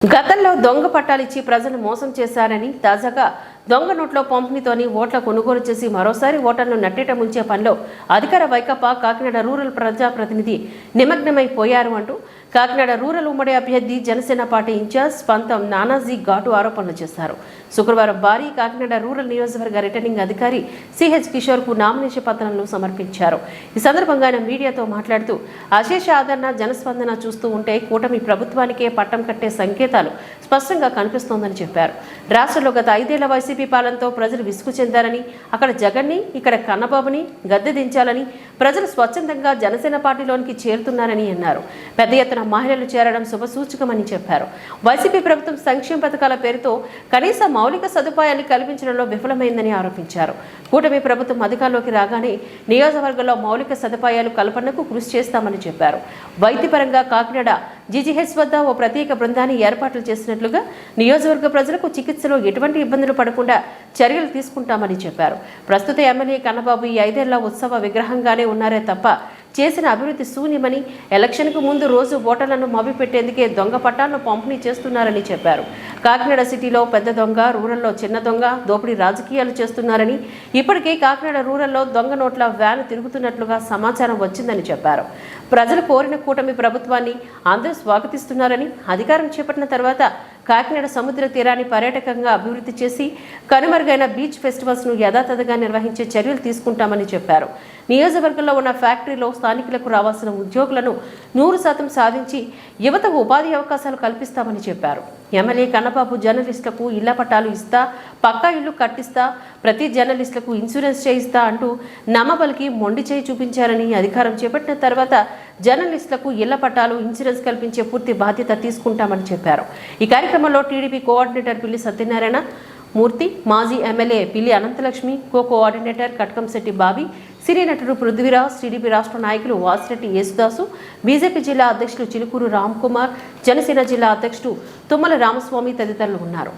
గతంలో దొంగ పట్టాలిచ్చి ప్రజలు మోసం చేశారని తాజాగా దొంగ నోట్ల పంపిణీతోని ఓట్ల కొనుగోలు చేసి మరోసారి ఓటర్లను నట్టేట ముంచే పనిలో అధికార వైకాపా కాకినాడ రూరల్ ప్రజాప్రతినిధి నిమగ్నమైపోయారు అంటూ కాకినాడ రూరల్ ఉమ్మడి అభ్యర్థి జనసేన పార్టీ ఇన్ఛార్జ్ పంతం నానాజీ ఘాటు ఆరోపణలు చేశారు. శుక్రవారం భారీ కాకినాడ రూరల్ నియోజకవర్గ రిటర్నింగ్ అధికారి సిహెచ్ కిషోర్ కు నామినేషన్ పత్రాలను సమర్పించారు. ఈ సందర్భంగా ఆయన మీడియాతో మాట్లాడుతూ అశేష ఆదరణ జనస్పందన చూస్తూ ఉంటే కూటమి ప్రభుత్వానికే పట్టం కట్టే సంకేతాలు స్పష్టంగా కనిపిస్తోందని చెప్పారు. రాష్ట్రంలో గత 5 ఏళ్ల వైసీపీ పాలనతో ప్రజలు విసుగు చెందారని, అక్కడ జగన్ని ఇక్కడ కన్నబాబుని గద్దె దించాలని ప్రజలు స్వచ్ఛందంగా జనసేన పార్టీలోనికి చేరుతున్నారని అన్నారు. పెద్ద ఎత్తున మహిళలు చేరడం శుభసూచకమని చెప్పారు. వైసీపీ ప్రభుత్వం సంక్షేమ పథకాల పేరుతో కనీస మౌలిక సదుపాయాన్ని కల్పించడంలో విఫలమైందని ఆరోపించారు. కూటమి ప్రభుత్వం అధికారంలోకి రాగానే నియోజకవర్గంలో మౌలిక సదుపాయాలు కల్పనకు కృషి చేస్తామని చెప్పారు. వైద్యపరంగా కాకినాడ జీజీహెచ్ వద్ద ఓ ప్రత్యేక బృందాన్ని ఏర్పాట్లు చేసినట్లుగా నియోజకవర్గ ప్రజలకు చికిత్సలో ఎటువంటి ఇబ్బందులు పడకుండా చర్యలు తీసుకుంటామని చెప్పారు. ప్రస్తుత ఎమ్మెల్యే కన్నబాబు ఈ 5 ఏళ్ల ఉత్సవ విగ్రహంగానే ఉన్నారే తప్ప చేసిన అభివృద్ధి శూన్యమని, ఎలక్షన్కు ముందు రోజు ఓటర్లను మభ్యపెట్టేందుకే దొంగ పట్టాలను పంపిణీ చేస్తున్నారని చెప్పారు. కాకినాడ సిటీలో పెద్ద దొంగ, రూరల్లో చిన్న దొంగ దోపిడీ రాజకీయాలు చేస్తున్నారని, ఇప్పటికే కాకినాడ రూరల్లో దొంగ నోట్ల వ్యాన్ తిరుగుతున్నట్లుగా సమాచారం వచ్చిందని చెప్పారు. ప్రజలు కోరిన కూటమి ప్రభుత్వాన్ని అందరూ స్వాగతిస్తున్నారని, అధికారం చేపట్టిన తర్వాత కాకినాడ సముద్ర తీరాన్ని పర్యాటకంగా అభివృద్ధి చేసి కనుమరుగైన బీచ్ ఫెస్టివల్స్ ను యథాతథంగా నిర్వహించే చర్యలు తీసుకుంటామని చెప్పారు. నియోజకవర్గంలో ఉన్న ఫ్యాక్టరీలో స్థానికులకు రావాల్సిన ఉద్యోగులను 100% సాధించి యువతకు ఉపాధి అవకాశాలు కల్పిస్తామని చెప్పారు. ఎమ్మెల్యే కన్నబాబు జర్నలిస్టులకు ఇళ్ల పట్టాలు ఇస్తా, పక్కా ఇల్లు కట్టిస్తా, ప్రతి జర్నలిస్టులకు ఇన్సూరెన్స్ చేయిస్తా అంటూ నమ్మబలికి మొండి చేయి చూపించారని, అధికారం చేపట్టిన తర్వాత జర్నలిస్టులకు ఇళ్ల పట్టాలు, ఇన్సూరెన్స్ కల్పించే పూర్తి బాధ్యత తీసుకుంటామని చెప్పారు. ఈ కార్యక్రమంలో టీడీపీ కోఆర్డినేటర్ పిల్లి సత్యనారాయణ మూర్తి, మాజీ ఎమ్మెల్యే పిల్లి అనంతలక్ష్మి, కోఆర్డినేటర్ కట్కంశెట్టి బాబీ, సినీ నటుడు పృథ్వీరాజ్, టీడీపీ రాష్ట్ర నాయకులు వాసిరెడ్డి యేసుదాసు, బీజేపీ జిల్లా అధ్యక్షులు చిలుకూరు రామ్ కుమార్, జనసేన జిల్లా అధ్యక్షుడు తుమ్మల రామస్వామి తదితరులు ఉన్నారు.